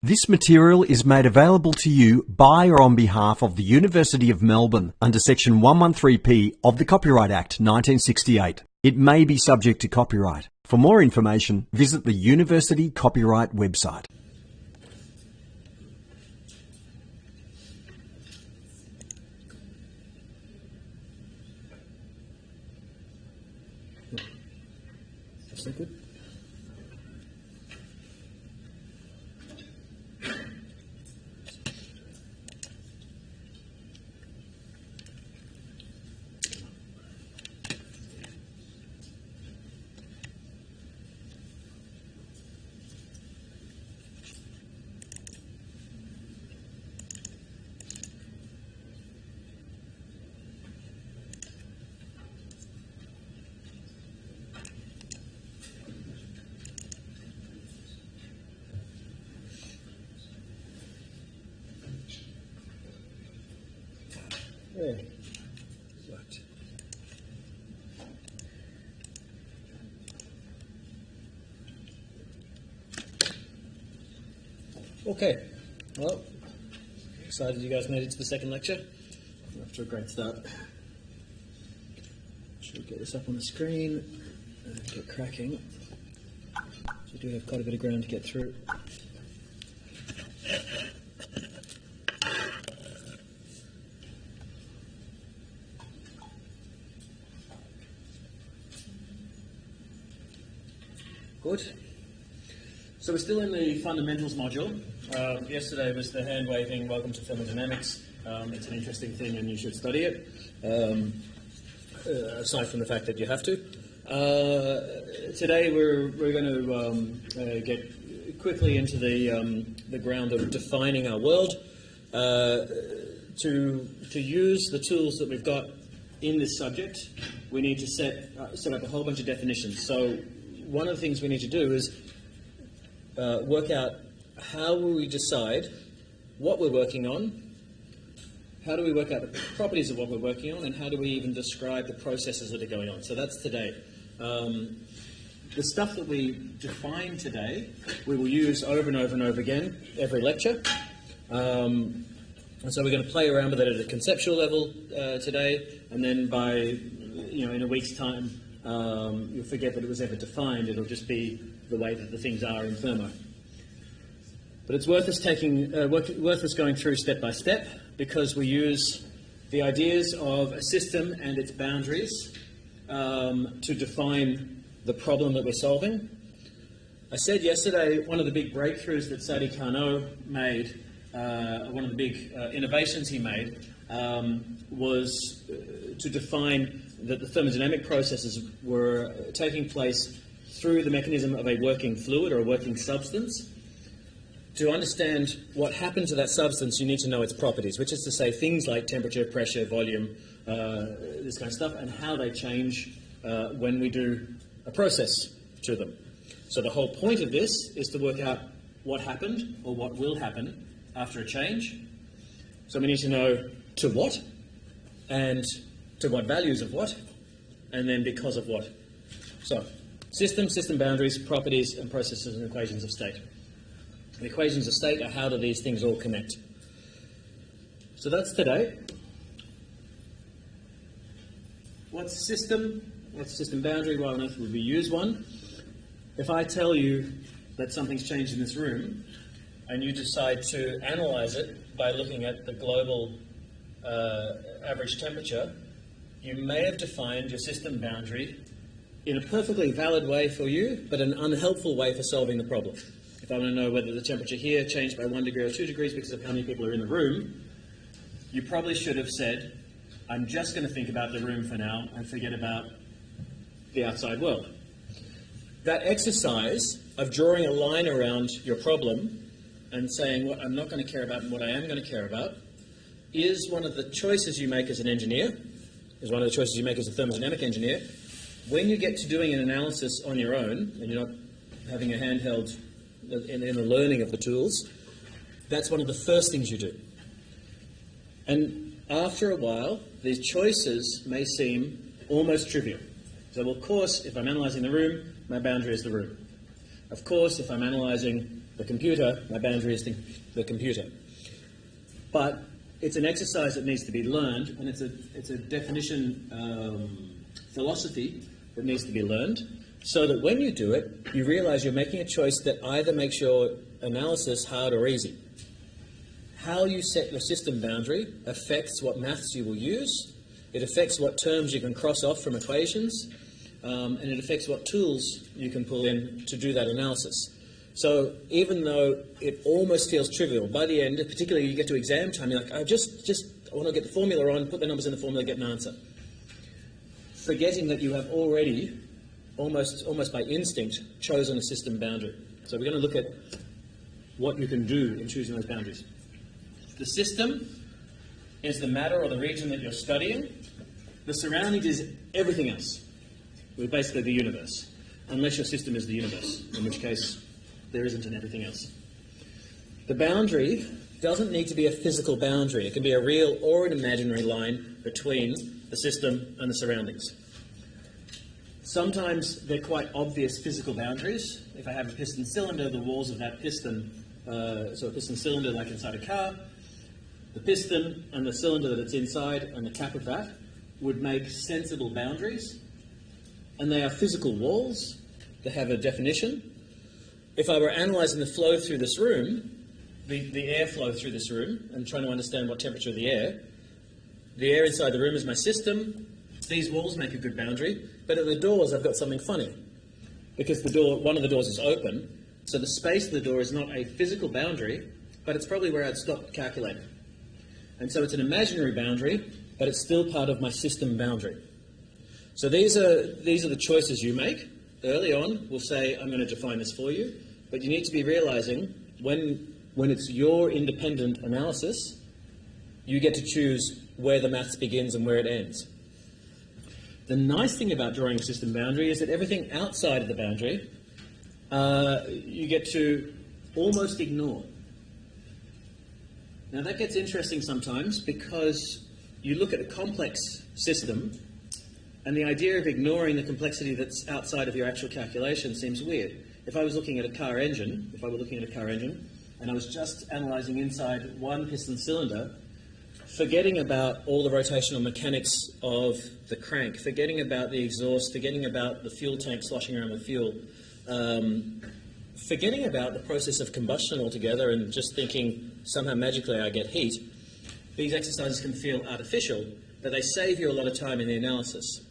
This material is made available to you by or on behalf of the University of Melbourne under Section 113P of the Copyright Act 1968. It may be subject to copyright. For more information, visit the University Copyright website. Is that good? Yeah. Right. Okay, well, excited you guys made it to the second lecture. We're off to a great start. Should get this up on the screen and get cracking. So we do have quite a bit of ground to get through. Good. So we're still in the fundamentals module. Yesterday was the hand waving welcome to thermodynamics. It's an interesting thing and you should study it, aside from the fact that you have to. Today we're going to get quickly into the ground of defining our world. To use the tools that we've got in this subject, we need to set up a whole bunch of definitions. So one of the things we need to do is work out how will we decide what we're working on, how do we work out the properties of what we're working on, and how do we even describe the processes that are going on. So that's today. The stuff that we define today, we will use over and over and over again every lecture. And so we're going to play around with it at a conceptual level today, and then by in a week's time, you'll forget that it was ever defined. It'll just be the way that the things are in thermo. But it's worth us going through step by step, because we use the ideas of a system and its boundaries to define the problem that we're solving. I said yesterday one of the big breakthroughs that Sadi Carnot made, one of the big innovations he made, was to define that the thermodynamic processes were taking place through the mechanism of a working fluid or a working substance. To understand what happened to that substance, you need to know its properties, which is to say things like temperature, pressure, volume, this kind of stuff, and how they change when we do a process to them. So the whole point of this is to work out what happened or what will happen after a change. So we need to know to what, and to what values of what, and then because of what. So, system boundaries, properties, and processes and equations of state. The equations of state are how do these things all connect. So that's today. What's system? What's system boundary? Why on earth would we use one? If I tell you that something's changed in this room, and you decide to analyze it by looking at the global average temperature, you may have defined your system boundary in a perfectly valid way for you, but an unhelpful way for solving the problem. If I want to know whether the temperature here changed by 1 degree or 2 degrees because of how many people are in the room, you probably should have said, I'm just going to think about the room for now and forget about the outside world. That exercise of drawing a line around your problem and saying what I'm not going to care about and what I am going to care about is one of the choices you make as an engineer, is one of the choices you make as a thermodynamic engineer. When you get to doing an analysis on your own, and you're not having a handheld in the learning of the tools, that's one of the first things you do. And after a while, these choices may seem almost trivial. So, of course, if I'm analysing the room, my boundary is the room. Of course, if I'm analysing The computer, my boundary is the computer. But it's an exercise that needs to be learned, and it's a definition philosophy that needs to be learned, so that when you do it, you realize you're making a choice that either makes your analysis hard or easy. How you set your system boundary affects what maths you will use, it affects what terms you can cross off from equations, and it affects what tools you can pull in to do that analysis. So even though it almost feels trivial, by the end, particularly you get to exam time, you're like, I want to get the formula on, put the numbers in the formula, get an answer. Forgetting that you have already, almost by instinct, chosen a system boundary. So we're going to look at what you can do in choosing those boundaries. The system is the matter or the region that you're studying. The surroundings is everything else. We're basically the universe, unless your system is the universe, in which case there isn't an everything else. The boundary doesn't need to be a physical boundary. It can be a real or an imaginary line between the system and the surroundings. Sometimes they're quite obvious physical boundaries. If I have a piston cylinder, the walls of that piston, so a piston cylinder like inside a car, the piston and the cylinder that it's inside and the cap of that would make sensible boundaries. And they are physical walls. They have a definition. If I were analysing the flow through this room, the airflow through this room, and trying to understand what temperature of the air inside the room is my system. These walls make a good boundary, but at the doors I've got something funny, because one of the doors is open, so the space of the door is not a physical boundary, but it's probably where I'd stop calculating. And so it's an imaginary boundary, but it's still part of my system boundary. So these are the choices you make. Early on, we'll say, I'm going to define this for you, but you need to be realizing when it's your independent analysis, you get to choose where the maths begins and where it ends. The nice thing about drawing a system boundary is that everything outside of the boundary you get to almost ignore. Now that gets interesting sometimes because you look at a complex system and the idea of ignoring the complexity that's outside of your actual calculation seems weird. If I was looking at a car engine, and I was just analysing inside one piston cylinder, forgetting about all the rotational mechanics of the crank, forgetting about the exhaust, forgetting about the fuel tank sloshing around with fuel, forgetting about the process of combustion altogether and just thinking somehow magically I get heat, these exercises can feel artificial, but they save you a lot of time in the analysis.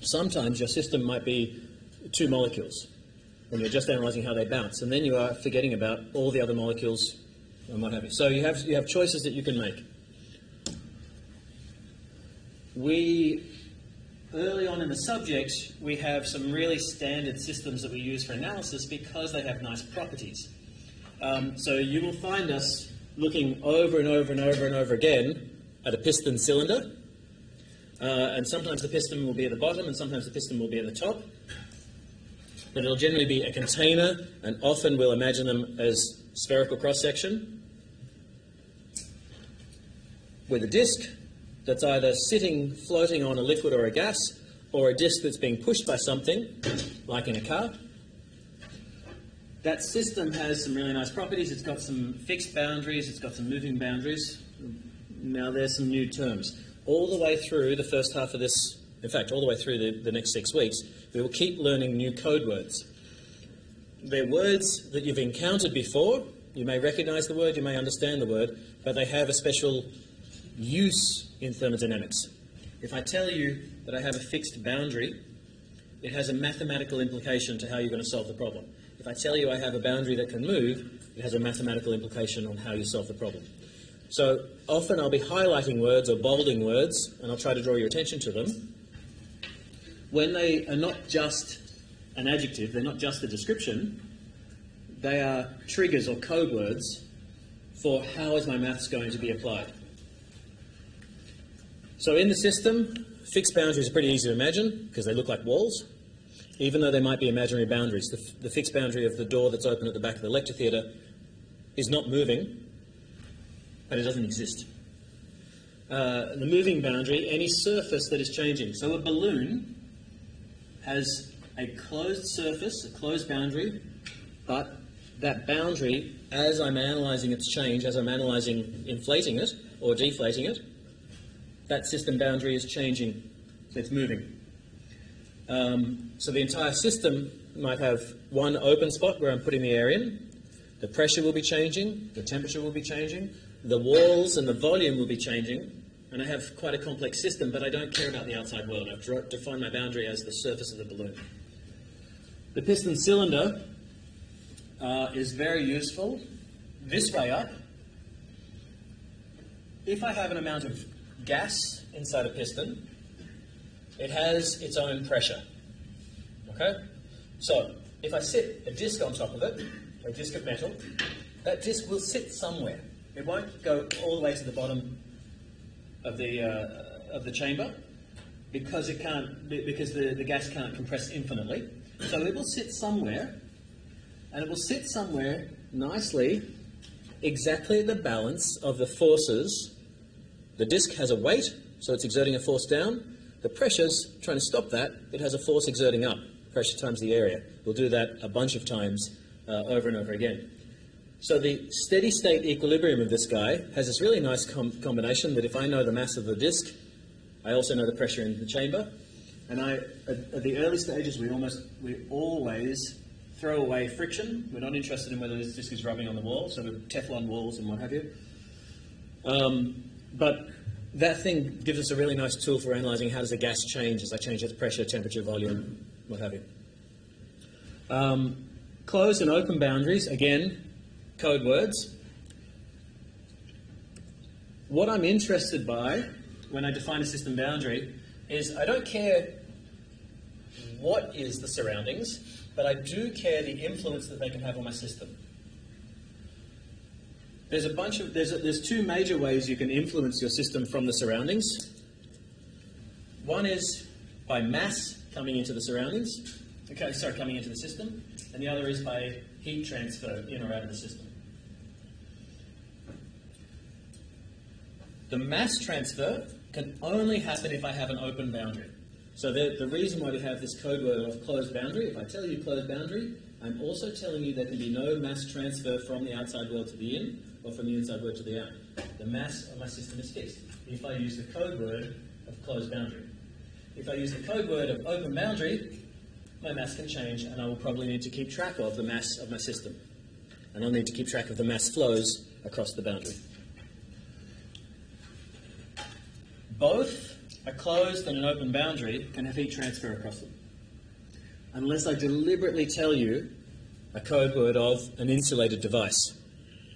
Sometimes your system might be two molecules when you're just analysing how they bounce, and then you are forgetting about all the other molecules and what have you. So you have choices that you can make. Early on in the subject, we have some really standard systems that we use for analysis because they have nice properties. So you will find us looking over and over and over and over again at a piston cylinder. And sometimes the piston will be at the bottom and sometimes the piston will be at the top. But it'll generally be a container, and often we'll imagine them as spherical cross-section with a disc that's either sitting, floating on a liquid or a gas, or a disc that's being pushed by something, like in a car. That system has some really nice properties. It's got some fixed boundaries, it's got some moving boundaries. Now there's some new terms. All the way through the first half of this, in fact, all the way through the next 6 weeks, we will keep learning new code words. They're words that you've encountered before. You may recognize the word, you may understand the word, but they have a special use in thermodynamics. If I tell you that I have a fixed boundary, it has a mathematical implication to how you're going to solve the problem. If I tell you I have a boundary that can move, it has a mathematical implication on how you solve the problem. So often I'll be highlighting words or bolding words, and I'll try to draw your attention to them. When they are not just an adjective, they're not just a description, they are triggers or code words for how is my maths going to be applied. So in the system, fixed boundaries are pretty easy to imagine because they look like walls, even though they might be imaginary boundaries. The fixed boundary of the door that's open at the back of the lecture theatre is not moving, but it doesn't exist. The moving boundary, any surface that is changing. So a balloon has a closed surface, a closed boundary, but that boundary, as I'm analysing its change, as I'm analysing inflating it or deflating it, that system boundary is changing, it's moving. So the entire system might have one open spot where I'm putting the air in, the pressure will be changing, the temperature will be changing, the walls and the volume will be changing, and I have quite a complex system, but I don't care about the outside world. I've defined my boundary as the surface of the balloon. The piston cylinder is very useful this way up. If I have an amount of gas inside a piston, it has its own pressure. Okay? So, if I sit a disc on top of it, a disc of metal, that disc will sit somewhere. It won't go all the way to the bottom of the chamber because it can't, because the gas can't compress infinitely. So it will sit somewhere, and it will sit somewhere nicely, exactly at the balance of the forces. The disc has a weight, so it's exerting a force down. The pressure's trying to stop that. It has a force exerting up, pressure times the area. We'll do that a bunch of times over and over again. So the steady state equilibrium of this guy has this really nice combination that if I know the mass of the disc, I also know the pressure in the chamber. And at the early stages, we always throw away friction. We're not interested in whether this disc is rubbing on the wall, so with Teflon walls and what have you. But that thing gives us a really nice tool for analysing how does the gas change as I change its pressure, temperature, volume, what have you. Closed and open boundaries, again, code words. What I'm interested by when I define a system boundary is I don't care what is the surroundings, but I do care the influence that they can have on my system. There's two major ways you can influence your system from the surroundings. One is by mass coming into the surroundings, coming into the system, and the other is by heat transfer in or out of the system. The mass transfer can only happen if I have an open boundary. So the reason why we have this code word of closed boundary, if I tell you closed boundary, I'm also telling you there can be no mass transfer from the outside world to the in or from the inside world to the out. The mass of my system is fixed if I use the code word of closed boundary. If I use the code word of open boundary, my mass can change and I will probably need to keep track of the mass of my system. And I'll need to keep track of the mass flows across the boundary. Both a closed and an open boundary can have heat transfer across them. Unless I deliberately tell you a code word of an insulated device,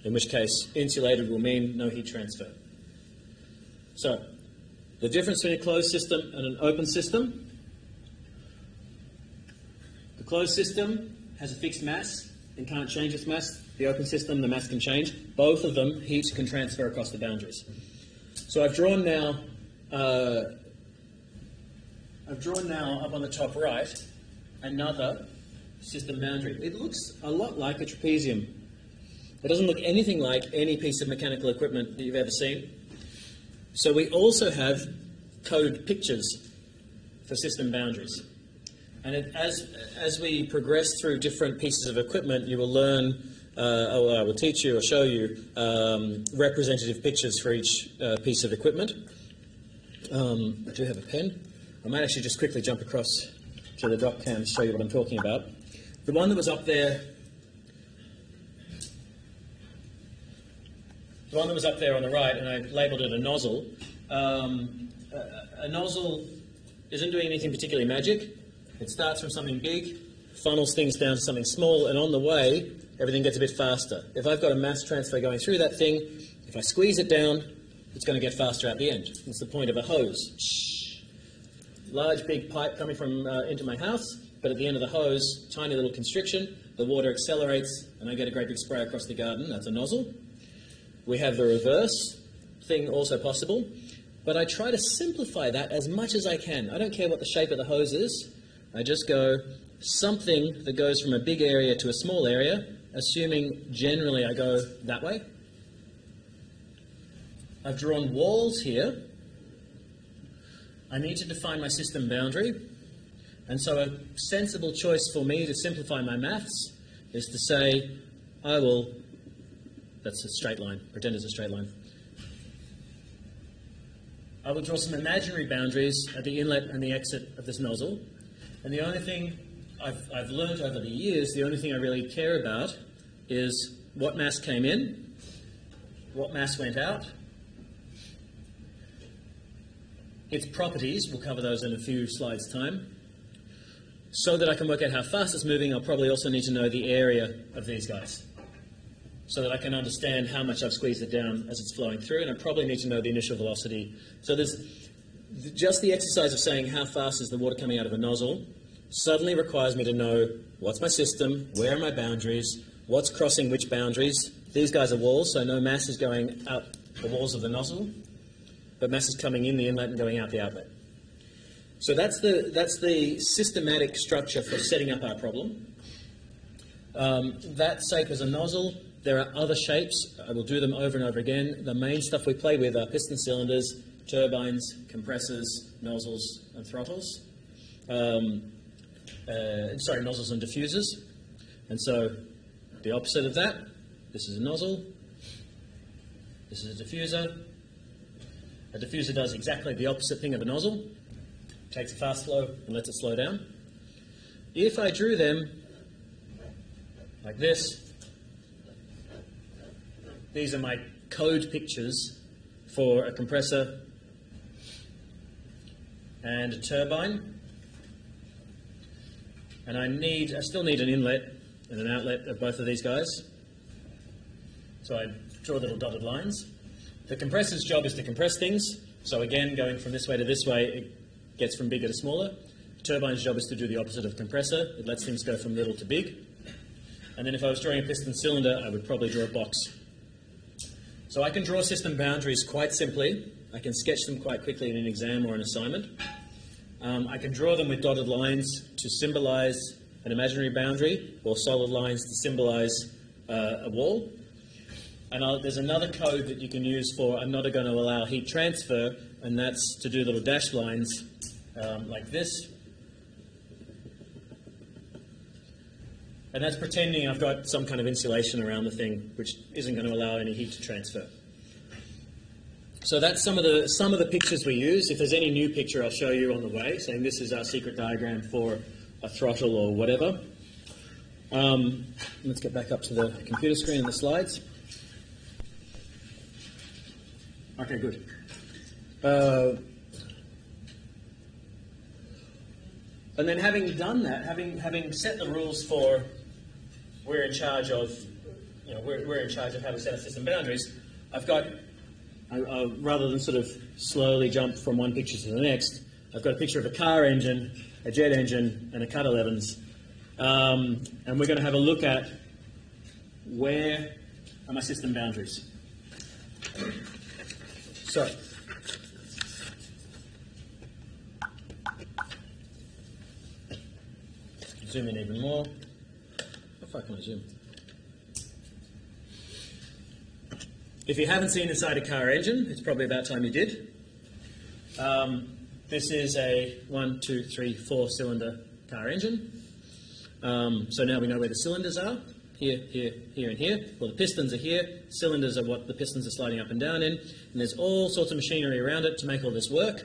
in which case insulated will mean no heat transfer. So, the difference between a closed system and an open system. The closed system has a fixed mass and can't change its mass. The open system, the mass can change. Both of them, heat can transfer across the boundaries. So I've drawn now up on the top right another system boundary. It looks a lot like a trapezium. It doesn't look anything like any piece of mechanical equipment that you've ever seen. So we also have code pictures for system boundaries. And as we progress through different pieces of equipment, you will learn, or I will teach you or show you representative pictures for each piece of equipment. I do have a pen. I might actually just quickly jump across to the doc cam to show you what I'm talking about. The one that was up there, on the right, and I labelled it a nozzle. A nozzle isn't doing anything particularly magic. It starts from something big, funnels things down to something small, and on the way, everything gets a bit faster. If I've got a mass transfer going through that thing, if I squeeze it down, it's going to get faster at the end. It's the point of a hose. Large, big pipe coming from into my house, but at the end of the hose, tiny little constriction, the water accelerates, and I get a great big spray across the garden. That's a nozzle. We have the reverse thing also possible, but I try to simplify that as much as I can. I don't care what the shape of the hose is. I just go something that goes from a big area to a small area, assuming generally I go that way. I've drawn walls here. I need to define my system boundary, and so a sensible choice for me to simplify my maths is to say that's a straight line, pretend it's a straight line. I will draw some imaginary boundaries at the inlet and the exit of this nozzle. And the only thing I've learned over the years, the only thing I really care about is what mass came in, what mass went out, its properties, we'll cover those in a few slides' time. So that I can work out how fast it's moving, I'll probably also need to know the area of these guys, so that I can understand how much I've squeezed it down as it's flowing through, and I probably need to know the initial velocity. So there's just the exercise of saying how fast is the water coming out of a nozzle suddenly requires me to know what's my system, where are my boundaries, what's crossing which boundaries. These guys are walls, so no mass is going out the walls of the nozzle, but mass is coming in the inlet and going out the outlet. So that's the systematic structure for setting up our problem. That shape is a nozzle. There are other shapes. I will do them over and over again. The main stuff we play with are piston cylinders, turbines, compressors, nozzles, and throttles. Nozzles and diffusers. And so the opposite of that, this is a nozzle, this is a diffuser. A diffuser does exactly the opposite thing of a nozzle. Takes a fast flow and lets it slow down. If I drew them like this, these are my code pictures for a compressor and a turbine. And I still need an inlet and an outlet of both of these guys. So I draw little dotted lines. The compressor's job is to compress things. So again, going from this way to this way, it gets from bigger to smaller. The turbine's job is to do the opposite of compressor. It lets things go from little to big. And then if I was drawing a piston cylinder, I would probably draw a box. So I can draw system boundaries quite simply. I can sketch them quite quickly in an exam or an assignment. I can draw them with dotted lines to symbolize an imaginary boundary, or solid lines to symbolize a wall. And there's another code that you can use for I'm not going to allow heat transfer, and that's to do little dashed lines like this. And that's pretending I've got some kind of insulation around the thing, which isn't going to allow any heat to transfer. So that's some of the pictures we use. If there's any new picture, I'll show you on the way, saying this is our secret diagram for a throttle or whatever. Let's get back up to the computer screen and the slides. Okay, good. And then having done that, having set the rules for we're in charge of how to set our system boundaries, I've got, rather than sort of slowly jump from one picture to the next, I've got a picture of a car engine, a jet engine, and a Cut 11s. And we're going to have a look at where are my system boundaries. So, zoom in even more. How far can I zoom? If you haven't seen inside a car engine, it's probably about time you did. This is a 1, 2, 3, 4 cylinder car engine. So now we know where the cylinders are. Here, here, here, and here. Well, the pistons are here. Cylinders are what the pistons are sliding up and down in. And there's all sorts of machinery around it to make all this work.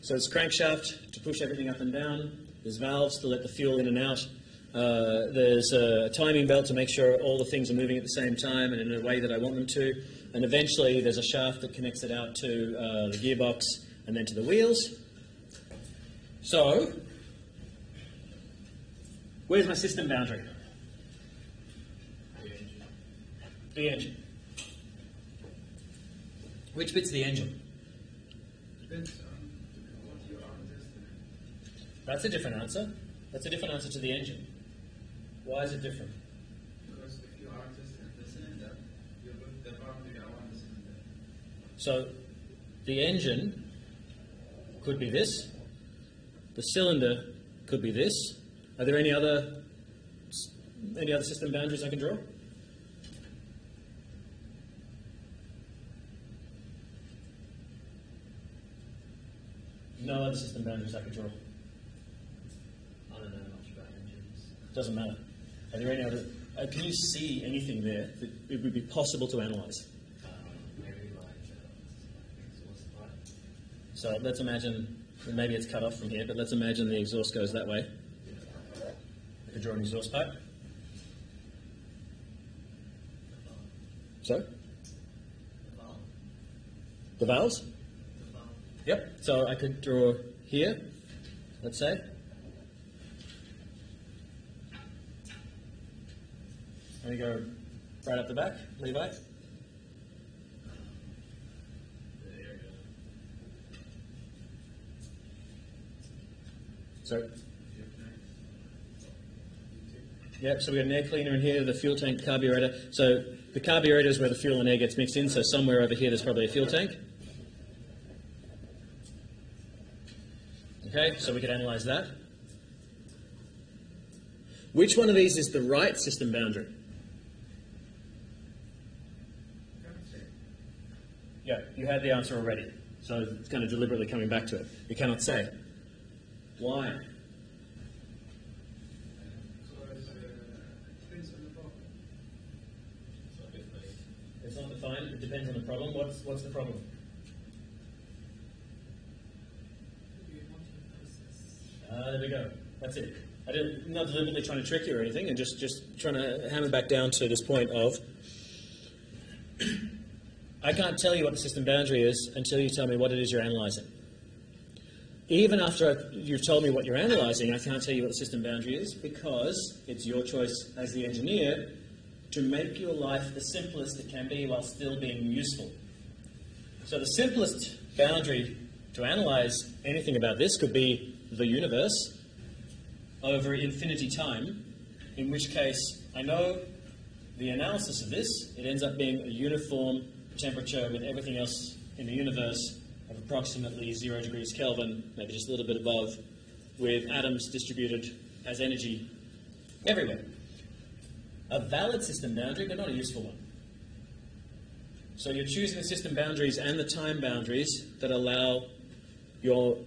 So it's crankshaft to push everything up and down. There's valves to let the fuel in and out. There's a timing belt to make sure all the things are moving at the same time and in a way that I want them to. And eventually there's a shaft that connects it out to the gearbox and then to the wheels. So, where's my system boundary? The engine. Which bit's the engine? Depends on what you are testing. That's a different answer. That's a different answer to the engine. Why is it different? Because if you are testing the cylinder, you put the boundary around the cylinder. So the engine could be this. The cylinder could be this. Are there any other system boundaries I can draw? No other system boundaries I could draw. I don't know much about engines. Doesn't matter. Are there any other? Can you see anything there that it would be possible to analyse? Maybe like exhaust pipe. So let's imagine, maybe it's cut off from here, but let's imagine the exhaust goes that way. We could draw an exhaust pipe. So? The valves? Yep. So I could draw here, let's say. And we go right up the back, Levi. So, yep, so we've got an air cleaner in here, the fuel tank, carburetor. So the carburetor is where the fuel and air gets mixed in, so somewhere over here there's probably a fuel tank. Okay, so we could analyse that. Which one of these is the right system boundary? Yeah, you had the answer already, so it's kind of deliberately coming back to it. You cannot say. Why? It's not defined, it depends on the problem. What's the problem? There we go. That's it. I'm not deliberately trying to trick you or anything, and just trying to hammer back down to this point of I can't tell you what the system boundary is until you tell me what it is you're analysing. Even after you've told me what you're analysing, I can't tell you what the system boundary is because it's your choice as the engineer to make your life the simplest it can be while still being useful. So the simplest boundary to analyse anything about this could be the universe over infinity time, in which case I know the analysis of this, it ends up being a uniform temperature with everything else in the universe of approximately 0 degrees Kelvin, maybe just a little bit above, with atoms distributed as energy everywhere. A valid system boundary, but not a useful one. So you're choosing the system boundaries and the time boundaries that allow you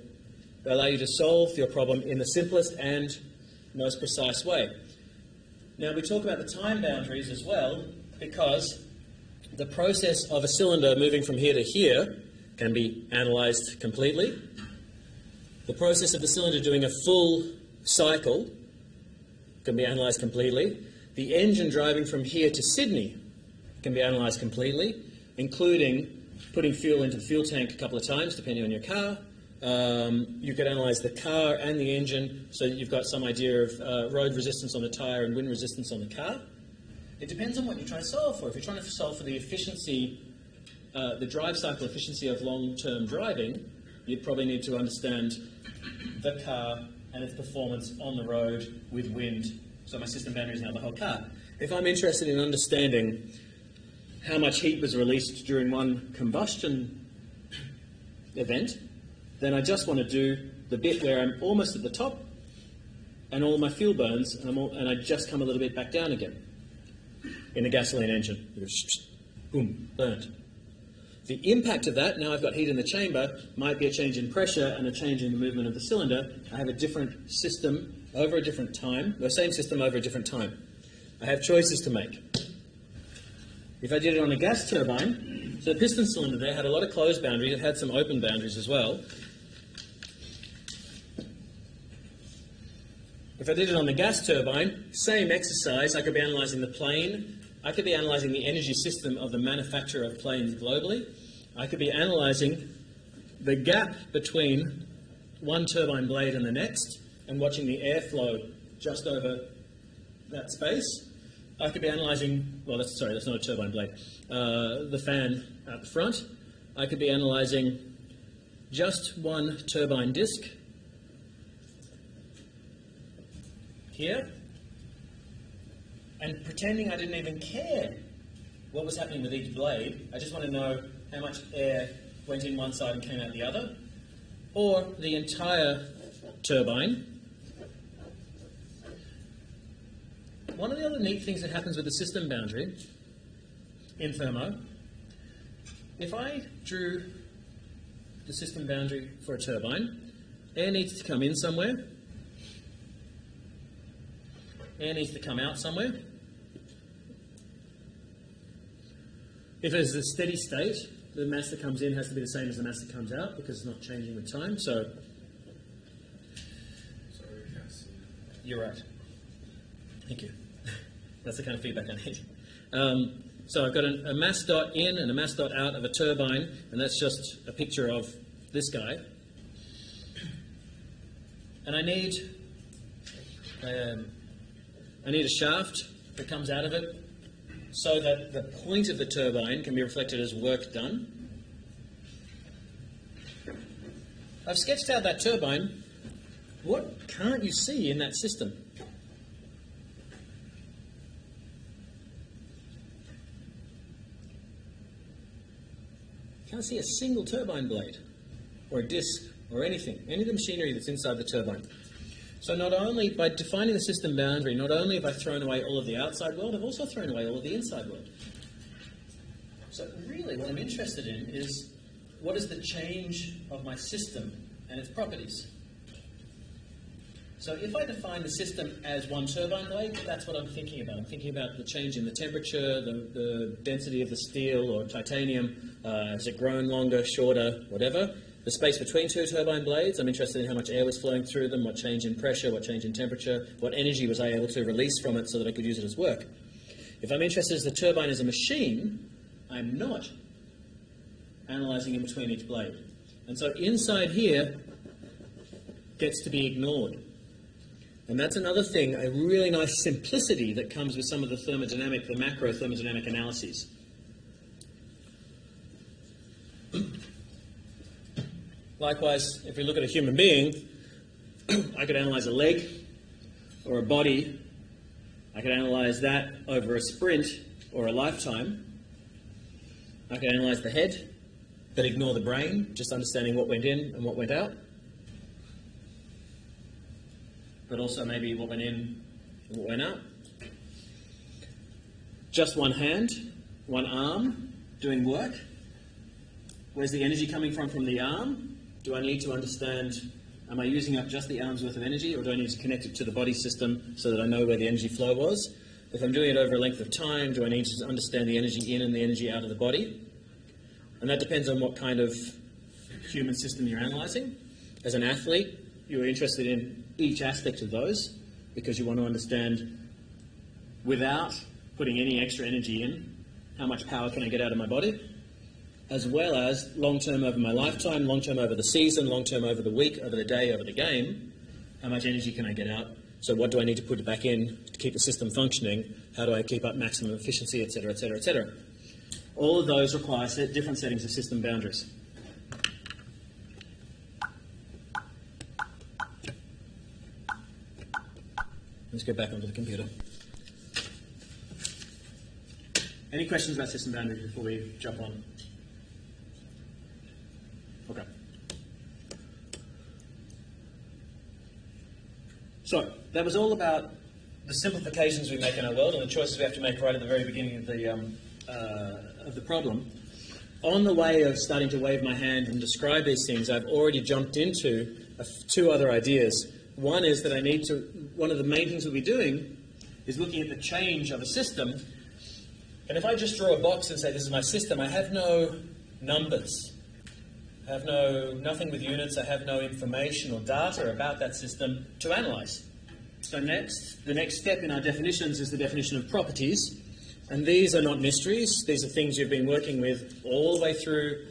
to solve your problem in the simplest and most precise way. Now we talk about the time boundaries as well because the process of a cylinder moving from here to here can be analysed completely. The process of the cylinder doing a full cycle can be analysed completely. The engine driving from here to Sydney can be analysed completely, including putting fuel into the fuel tank a couple of times, depending on your car. You could analyse the car and the engine so that you've got some idea of road resistance on the tyre and wind resistance on the car. It depends on what you're trying to solve for. If you're trying to solve for the efficiency, the drive cycle efficiency of long-term driving, you'd probably need to understand the car and its performance on the road with wind. So my system boundary is now the whole car. If I'm interested in understanding how much heat was released during one combustion event, then I just want to do the bit where I'm almost at the top and all my fuel burns and I just come a little bit back down again. In a gasoline engine, it goes, boom, burnt. The impact of that, now I've got heat in the chamber, might be a change in pressure and a change in the movement of the cylinder. I have a different system over a different time, the same system over a different time. I have choices to make. If I did it on a gas turbine, so the piston cylinder there had a lot of closed boundaries, it had some open boundaries as well. If I did it on the gas turbine, same exercise, I could be analysing the plane, I could be analysing the energy system of the manufacturer of planes globally, I could be analysing the gap between one turbine blade and the next, and watching the airflow just over that space. I could be analysing, well, that's not a turbine blade, the fan at the front. I could be analysing just one turbine disc here, and pretending I didn't even care what was happening with each blade. I just want to know how much air went in one side and came out the other, or the entire turbine. One of the other neat things that happens with the system boundary in thermo, if I drew the system boundary for a turbine, air needs to come in somewhere, air needs to come out somewhere. If it's a steady state, the mass that comes in has to be the same as the mass that comes out because it's not changing with time. So Sorry, we can't see. you're right. Thank you. That's the kind of feedback I need. So I've got a mass dot in and a mass dot out of a turbine, and that's just a picture of this guy. And I need a shaft that comes out of it so that the point of the turbine can be reflected as work done. I've sketched out that turbine. What can't you see in that system? Can't see a single turbine blade or a disc or anything, any of the machinery that's inside the turbine. So not only by defining the system boundary, not only have I thrown away all of the outside world, I've also thrown away all of the inside world. So really what I'm interested in is what is the change of my system and its properties. So if I define the system as one turbine blade, that's what I'm thinking about. I'm thinking about the change in the temperature, the density of the steel or titanium, has it grown longer, shorter, whatever. The space between two turbine blades, I'm interested in how much air was flowing through them, what change in pressure, what change in temperature, what energy was I able to release from it so that I could use it as work. If I'm interested in the turbine as a machine, I'm not analysing in between each blade. And so inside here gets to be ignored. And that's another thing, a really nice simplicity that comes with some of the macro thermodynamic analyses. Likewise, if we look at a human being, I could analyse a leg or a body. I could analyse that over a sprint or a lifetime. I could analyse the head, but ignore the brain, just understanding what went in and what went out. But also maybe what went in and what went out. Just one hand, one arm doing work. Where's the energy coming from the arm? Do I need to understand, am I using up just the arm's worth of energy, or do I need to connect it to the body system so that I know where the energy flow was? If I'm doing it over a length of time, do I need to understand the energy in and the energy out of the body? And that depends on what kind of human system you're analysing. As an athlete, you're interested in each aspect of those because you want to understand, without putting any extra energy in, how much power can I get out of my body, as well as long-term over my lifetime, long-term over the season, long-term over the week, over the day, over the game, how much energy can I get out? So what do I need to put back in to keep the system functioning? How do I keep up maximum efficiency, etc., etc., etc.? All of those require different settings of system boundaries. Let's go back onto the computer. Any questions about system boundaries before we jump on? Okay. So, that was all about the simplifications we make in our world and the choices we have to make right at the very beginning of the problem. On the way of starting to wave my hand and describe these things, I've already jumped into two other ideas. One is that one of the main things we'll be doing is looking at the change of a system. And if I just draw a box and say, this is my system, I have no numbers. I have nothing with units. I have no information or data about that system to analyse. So the next step in our definitions is the definition of properties. And these are not mysteries. These are things you've been working with all the way through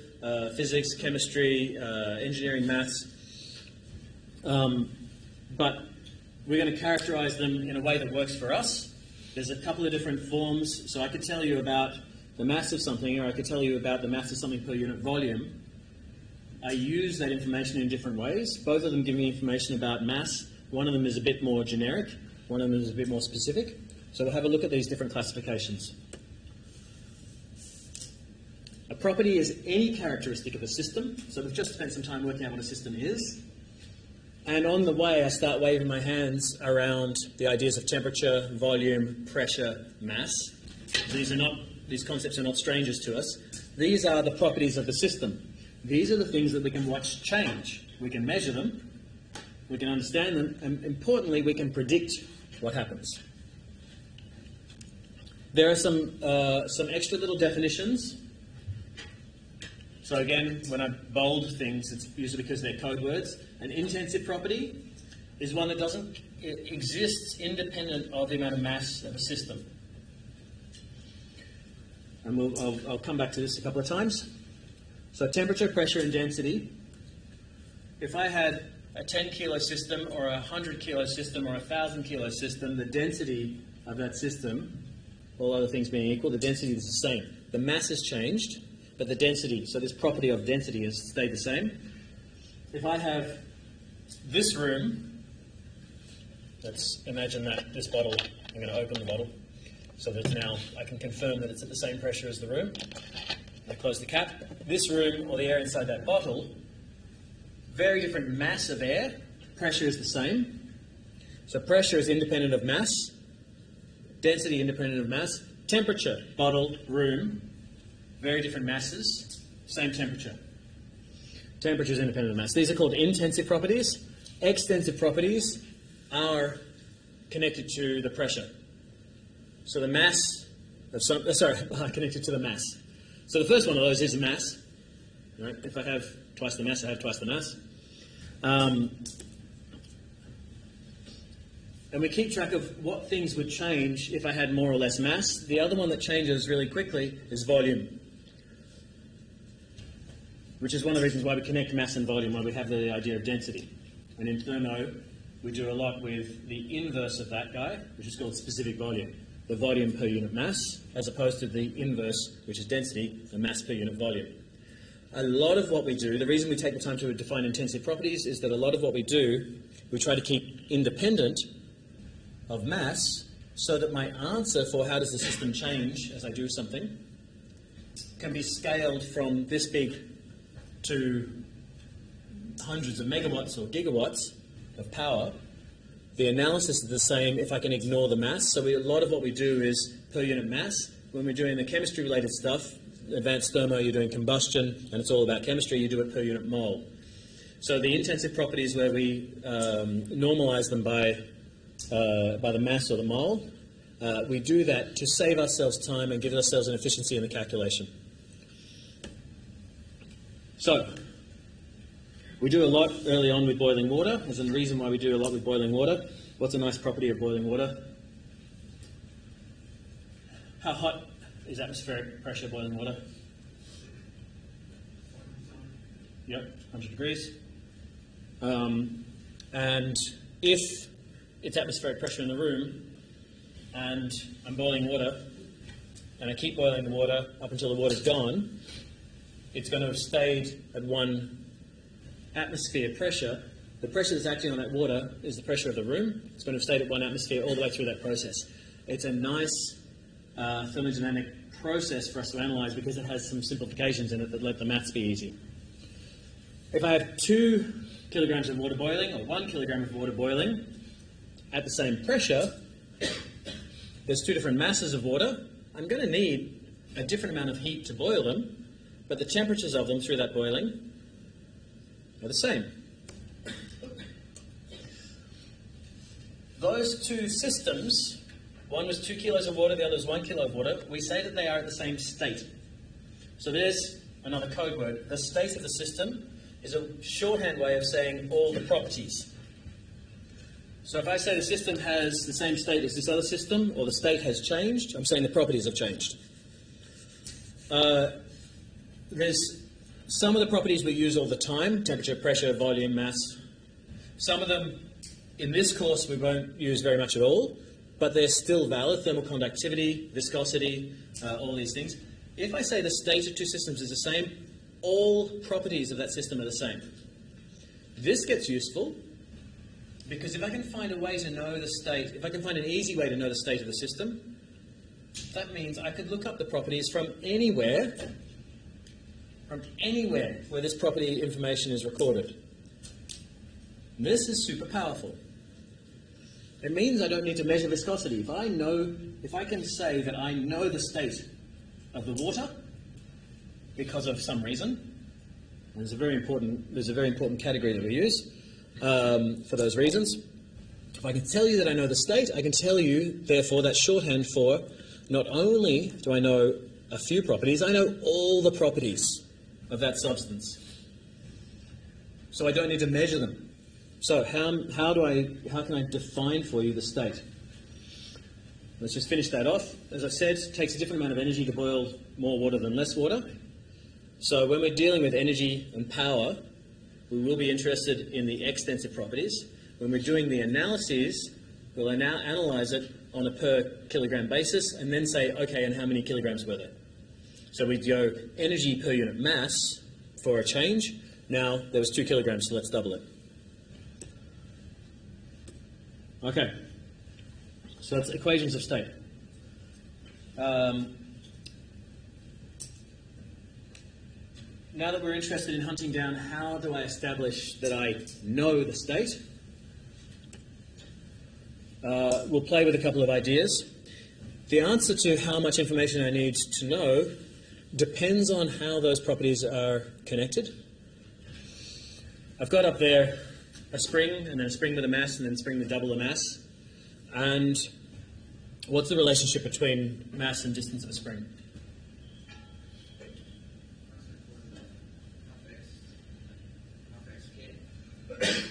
physics, chemistry, engineering, maths. But we're going to characterise them in a way that works for us. There's a couple of different forms. So I could tell you about the mass of something, or I could tell you about the mass of something per unit volume. I use that information in different ways. Both of them give me information about mass. One of them is a bit more generic. One of them is a bit more specific. So we'll have a look at these different classifications. A property is any characteristic of a system. So we've just spent some time working out what a system is. And on the way, I start waving my hands around the ideas of temperature, volume, pressure, mass. These concepts are not strangers to us. These are the properties of the system. These are the things that we can watch change. We can measure them, we can understand them, and importantly, we can predict what happens. There are some extra little definitions So again, when I bold things, it's usually because they're code words. An intensive property is one that it exists independent of the amount of mass of a system. And I'll come back to this a couple of times. So temperature, pressure, and density. If I had a 10 kilo system or a 100 kilo system or a 1,000 kilo system, the density of that system, all other things being equal, the density is the same. The mass has changed, but the density, so this property of density has stayed the same. If I have this room, let's imagine that this bottle, I'm going to open the bottle, so that now I can confirm that it's at the same pressure as the room. I close the cap. This room, or the air inside that bottle, very different mass of air, pressure is the same. So pressure is independent of mass, density independent of mass, temperature, bottle, room, very different masses, same temperature. Temperature is independent of mass. These are called intensive properties. Extensive properties are connected to the pressure. So the mass of connected to the mass. So the first one of those is the mass. Right? If I have twice the mass, I have twice the mass. And we keep track of what things would change if I had more or less mass. The other one that changes really quickly is volume, which is one of the reasons why we connect mass and volume, why we have the idea of density. And in thermo, we do a lot with the inverse of that guy, which is called specific volume, the volume per unit mass, as opposed to the inverse, which is density, the mass per unit volume. A lot of what we do, the reason we take the time to define intensive properties is that a lot of what we do, we try to keep independent of mass so that my answer for how does the system change as I do something can be scaled from this big to hundreds of megawatts or gigawatts of power. The analysis is the same if I can ignore the mass. So a lot of what we do is per unit mass. When we're doing the chemistry-related stuff, advanced thermo, you're doing combustion, and it's all about chemistry, you do it per unit mole. So the intensive properties where we normalize them by the mass or the mole, we do that to save ourselves time and give ourselves an efficiency in the calculation. So, we do a lot early on with boiling water. There's a reason why we do a lot with boiling water. What's a nice property of boiling water? How hot is atmospheric pressure boiling water? Yep, 100 degrees. And if it's atmospheric pressure in the room and I'm boiling water and I keep boiling the water up until the water's gone, it's going to have stayed at 1 atmosphere pressure. The pressure that's acting on that water is the pressure of the room. It's going to have stayed at 1 atmosphere all the way through that process. It's a nice thermodynamic process for us to analyse because it has some simplifications in it that let the maths be easy. If I have 2 kilograms of water boiling or 1 kilogram of water boiling at the same pressure, there's 2 different masses of water. I'm going to need a different amount of heat to boil them, but the temperatures of them through that boiling are the same. Those 2 systems, one was 2 kilos of water, the other was 1 kilo of water, we say that they are at the same state. So there's another code word. The state of the system is a shorthand way of saying all the properties. So if I say the system has the same state as this other system, or the state has changed, I'm saying the properties have changed. There's some of the properties we use all the time, temperature, pressure, volume, mass. Some of them in this course we won't use very much at all, but they're still valid. Thermal conductivity, viscosity, all these things. If I say the state of 2 systems is the same, all properties of that system are the same. This gets useful because if I can find a way to know the state, if I can find an easy way to know the state of the system, that means I could look up the properties from anywhere where this property information is recorded. And this is super powerful. It means I don't need to measure viscosity. If I can say that I know the state of the water because of some reason, there's a very important category that we use for those reasons. If I can tell you that I know the state, I can tell you, therefore, that shorthand for not only do I know a few properties, I know all the properties of that substance. So I don't need to measure them. So how can I define for you the state? Let's just finish that off. As I said, it takes a different amount of energy to boil more water than less water. So when we're dealing with energy and power, we will be interested in the extensive properties. When we're doing the analyses, we'll now analyse it on a per kilogram basis and then say, okay, and how many kilograms were there? So we'd go energy per unit mass for a change. Now there was 2 kilograms, so let's double it. Okay, so that's equations of state. Now that we're interested in hunting down how do I establish that I know the state, we'll play with a couple of ideas. The answer to how much information I need to know depends on how those properties are connected. I've got up there a spring, and then a spring with a mass, and then a spring with double the mass. And what's the relationship between mass and distance of a spring?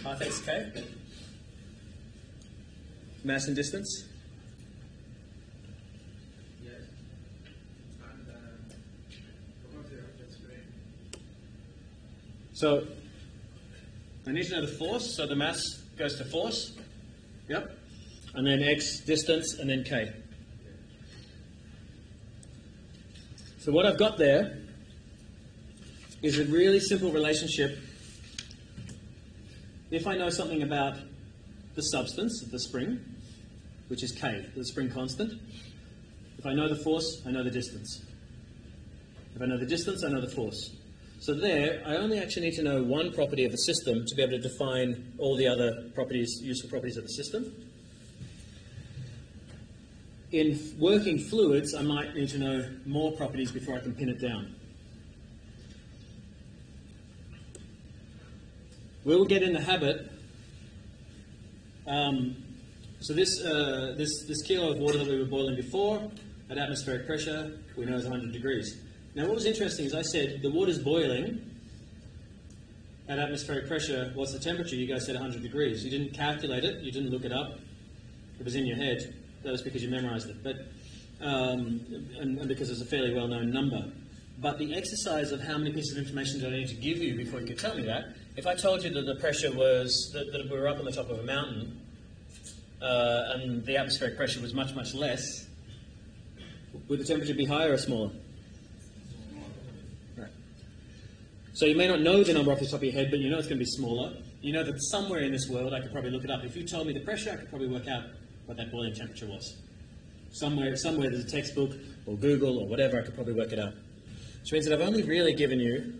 Half x k. Mass and distance? Yes. And property of the spring. So I need to know the force, so the mass goes to force. Yep. And then x distance, and then k. So what I've got there is a really simple relationship. If I know something about the substance of the spring, which is k, the spring constant, if I know the force, I know the distance. If I know the distance, I know the force. So there, I only actually need to know one property of the system to be able to define all the other properties, useful properties of the system. In working fluids, I might need to know more properties before I can pin it down. We will get in the habit. So this kilo of water that we were boiling before, at atmospheric pressure, we know is 100 degrees. Now what was interesting is I said the water's boiling at atmospheric pressure. What's the temperature? You guys said 100 degrees. You didn't calculate it. You didn't look it up. It was in your head. That was because you memorized it, but and because it's a fairly well-known number. But the exercise of how many pieces of information do I need to give you before you could tell me that? If I told you that the pressure was, that we were up on the top of a mountain and the atmospheric pressure was much, much less, would the temperature be higher or smaller? Right. So you may not know the number off the top of your head, but you know it's going to be smaller. You know that somewhere in this world I could probably look it up. If you told me the pressure, I could probably work out what that boiling temperature was. Somewhere there's a textbook or Google or whatever, I could probably work it out. Which means that I've only really given you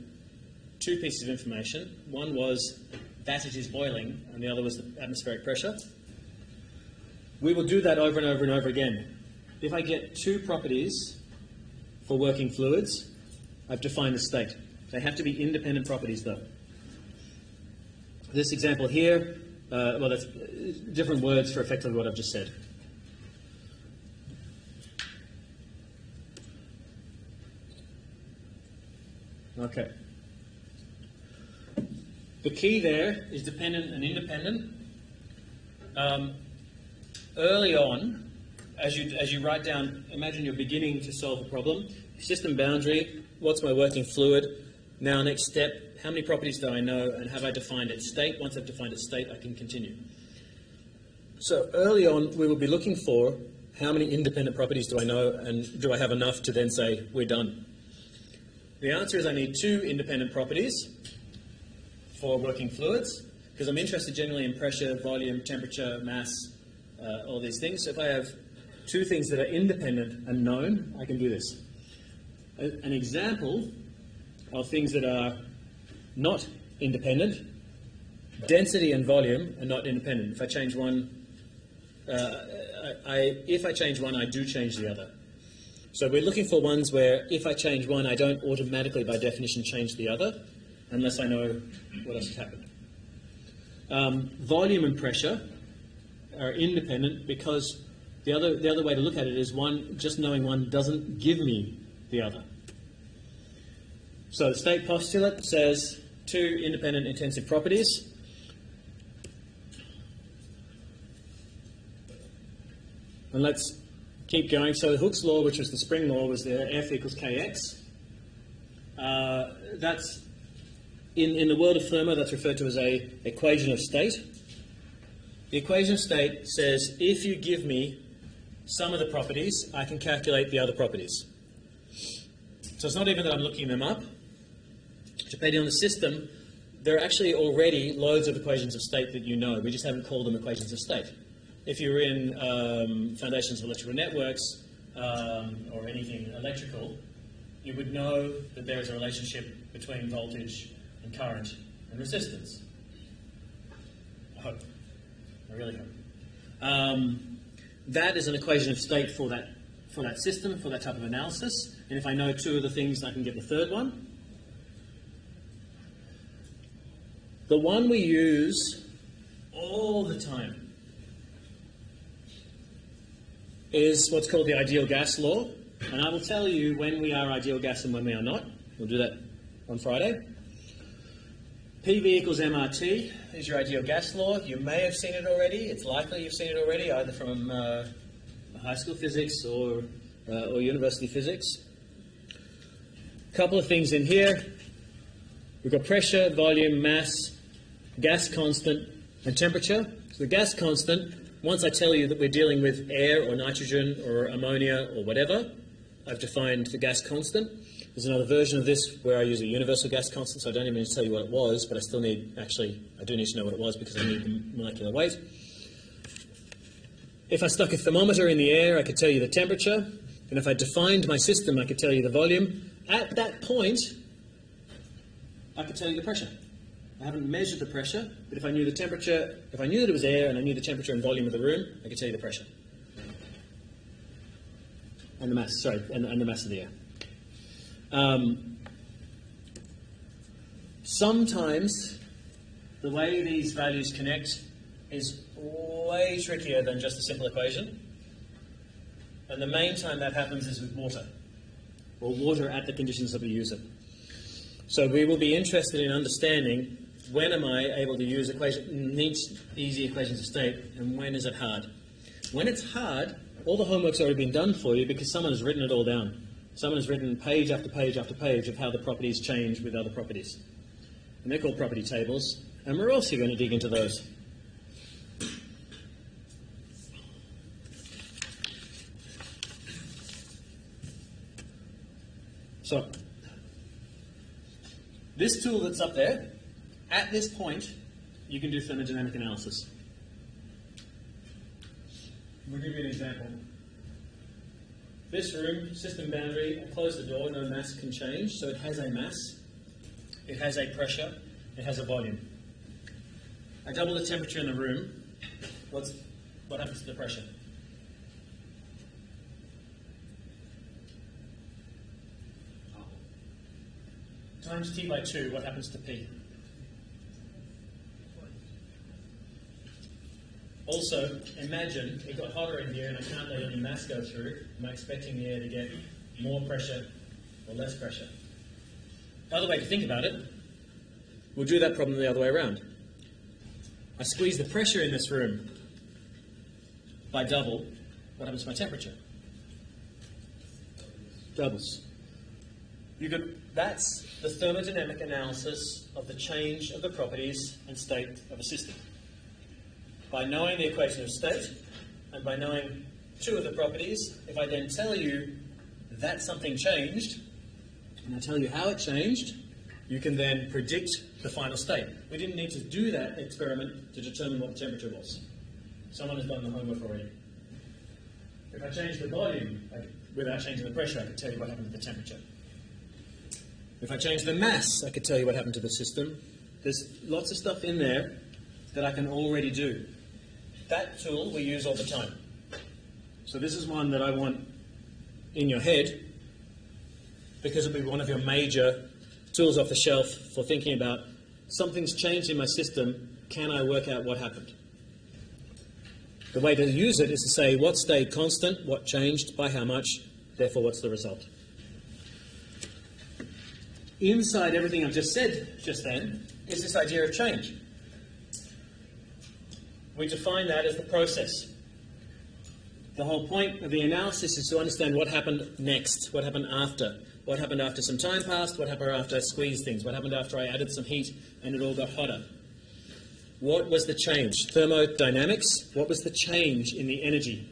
2 pieces of information. One was that it is boiling, and the other was the atmospheric pressure. We will do that over and over and over again. If I get 2 properties for working fluids, I've defined the state. They have to be independent properties, though. This example here, well, that's different words for effectively what I've just said. Okay. The key there is dependent and independent. Early on, as you write down, imagine you're beginning to solve a problem. System boundary, what's my working fluid? Now next step, how many properties do I know and have I defined its state? Once I've defined its state, I can continue. So early on, we will be looking for how many independent properties do I know and do I have enough to then say we're done? The answer is I need 2 independent properties for working fluids because I'm interested generally in pressure, volume, temperature, mass, all these things. So if I have 2 things that are independent and known, I can do this. An example of things that are not independent, density and volume are not independent. If I change one, if I change one, I do change the other. So we're looking for ones where if I change one, I don't automatically, by definition, change the other, unless I know what else has happened. Volume and pressure are independent because the other way to look at it is just knowing one doesn't give me the other. So the state postulate says two independent intensive properties. And let's keep going. So Hooke's law, which was the spring law, was the F equals Kx. That's in the world of thermo, that's referred to as a equation of state. The equation of state says if you give me some of the properties, I can calculate the other properties. So it's not even that I'm looking them up. Depending on the system, there are actually already loads of equations of state that you know. We just haven't called them equations of state. If you're in Foundations of Electrical Networks or anything electrical, you would know that there is a relationship between voltage and current and resistance. I hope. I really hope. That is an equation of state for that system, for that type of analysis. And if I know two of the things, I can get the third one. The one we use all the time is what's called the ideal gas law. And I will tell you when we are ideal gas and when we are not. We'll do that on Friday. PV equals MRT is your ideal gas law. You may have seen it already. It's likely you've seen it already, either from high school physics or university physics. A couple of things in here. We've got pressure, volume, mass, gas constant, and temperature. So the gas constant, once I tell you that we're dealing with air or nitrogen or ammonia or whatever, I've defined the gas constant. There's another version of this where I use a universal gas constant, so I don't even need to tell you what it was, but I still need, actually, I do need to know what it was because I need the molecular weight. If I stuck a thermometer in the air, I could tell you the temperature, and if I defined my system, I could tell you the volume. At that point, I could tell you the pressure. I haven't measured the pressure, but if I knew the temperature, if I knew that it was air and I knew the temperature and volume of the room, I could tell you the pressure. And the mass, sorry, and the mass of the air. Sometimes the way these values connect is way trickier than just a simple equation. And the main time that happens is with water, or water at the conditions that we use it. So we will be interested in understanding when am I able to use neat, easy equations of state, and when is it hard. When it's hard, all the homework's already been done for you because someone has written it all down. Someone has written page after page after page of how the properties change with other properties. And they're called property tables, and we're also going to dig into those. So, this tool that's up there, at this point, you can do thermodynamic analysis. We'll give you an example. This room, system boundary, I close the door, no mass can change, so it has a mass, it has a pressure, it has a volume. I double the temperature in the room, what happens to the pressure? Times T by 2, what happens to P? Also, imagine it got hotter in here and I can't let any mass go through. Am I expecting the air to get more pressure or less pressure? The other way to think about it, we'll do that problem the other way around. I squeeze the pressure in this room by double. What happens to my temperature? Doubles. That's the thermodynamic analysis of the change of the properties and state of a system. By knowing the equation of state, and by knowing two of the properties, if I then tell you that something changed, and I tell you how it changed, you can then predict the final state. We didn't need to do that experiment to determine what the temperature was. Someone has done the homework already. If I change the volume, without changing the pressure, I could tell you what happened to the temperature. If I change the mass, I could tell you what happened to the system. There's lots of stuff in there that I can already do. That tool we use all the time. So this is one that I want in your head because it'll be one of your major tools off the shelf for thinking about something's changed in my system, can I work out what happened? The way to use it is to say what stayed constant, what changed, by how much, therefore what's the result. inside everything I've just said just then is this idea of change. We define that as the process. The whole point of the analysis is to understand what happened next, what happened after some time passed, what happened after I squeezed things, what happened after I added some heat and it all got hotter. What was the change? Thermodynamics, what was the change in the energy?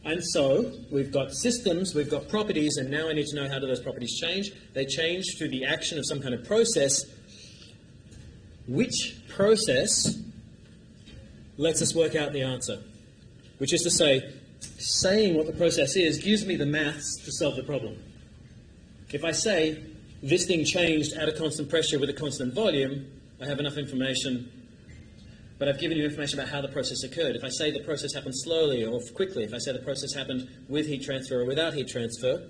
And so we've got systems, we've got properties, and now I need to know how do those properties change. They change through the action of some kind of process. Which process lets us work out the answer? Which is to say, saying what the process is gives me the maths to solve the problem. If I say this thing changed at a constant pressure with a constant volume, I have enough information, but I've given you information about how the process occurred. If I say the process happened slowly or quickly, if I say the process happened with heat transfer or without heat transfer,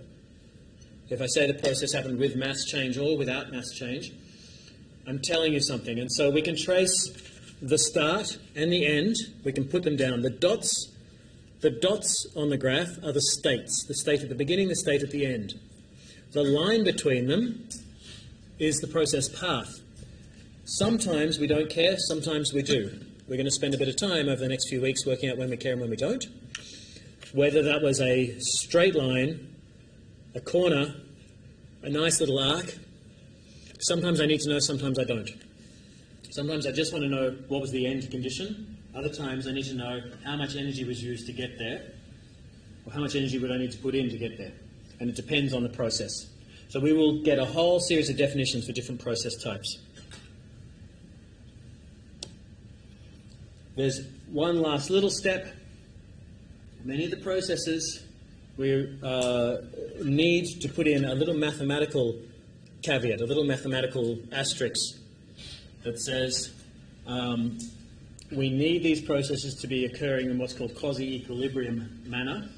if I say the process happened with mass change or without mass change, I'm telling you something. And so we can trace the start and the end. We can put them down. The dots on the graph are the states. The state at the beginning, the state at the end. The line between them is the process path. Sometimes we don't care, sometimes we do. We're going to spend a bit of time over the next few weeks working out when we care and when we don't. Whether that was a straight line, a corner, a nice little arc. Sometimes I need to know, sometimes I don't. Sometimes I just want to know what was the end condition. Other times I need to know how much energy was used to get there, or how much energy would I need to put in to get there. And it depends on the process. So we will get a whole series of definitions for different process types. There's one last little step. Many of the processes we need to put in a little mathematical caveat, a little mathematical asterisk that says we need these processes to be occurring in what's called quasi-equilibrium manner.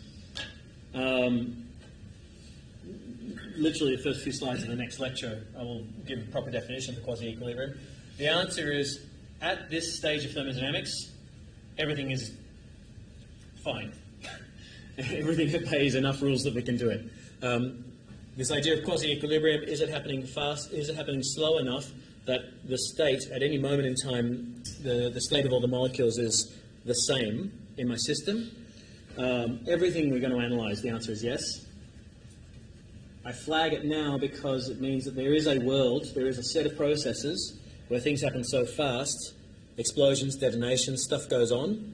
Literally the first few slides of the next lecture I will give a proper definition for quasi-equilibrium. The answer is, at this stage of thermodynamics, everything is fine. Everything obeys enough rules that we can do it. This idea of quasi-equilibrium, is it happening fast? Is it happening slow enough that the state, at any moment in time, the state of all the molecules is the same in my system? Everything we're going to analyze, the answer is yes. I flag it now because it means that there is a world, there is a set of processes where things happen so fast, explosions, detonations, stuff goes on,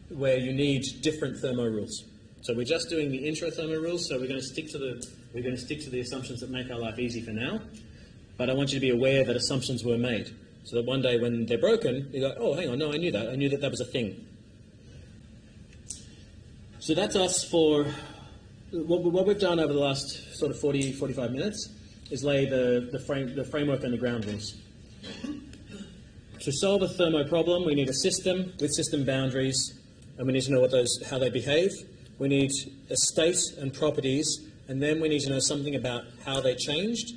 where you need different thermo rules. So we're just doing the intro thermo rules, so we're going to stick to the assumptions that make our life easy for now. But I want you to be aware that assumptions were made, so that one day when they're broken, you go, oh, hang on, no, I knew that. I knew that that was a thing. So that's us for what we've done over the last sort of 40, 45 minutes is lay the framework and the ground rules. To solve a thermo problem, we need a system with system boundaries, and we need to know how they behave. We need a state and properties, and then we need to know something about how they changed,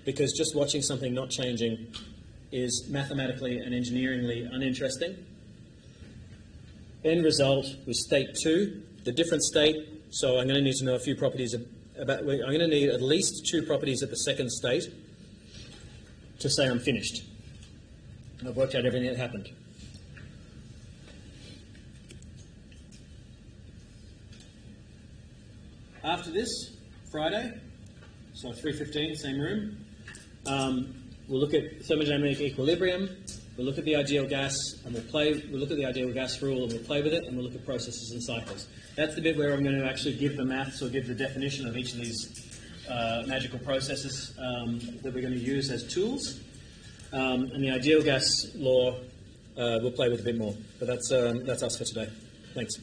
because just watching something not changing is mathematically and engineeringly uninteresting. End result was state 2, the different state. So I'm going to need to know a few properties I'm going to need at least 2 properties at the second state to say I'm finished. And I've worked out everything that happened. After this, Friday, so 3:15, same room, we'll look at thermodynamic equilibrium, we'll look at the ideal gas, and we'll look at the ideal gas rule, and we'll play with it, and we'll look at processes and cycles. That's the bit where I'm going to actually give the maths or give the definition of each of these magical processes that we're going to use as tools. And the ideal gas law we'll play with a bit more. But that's us for today. Thanks.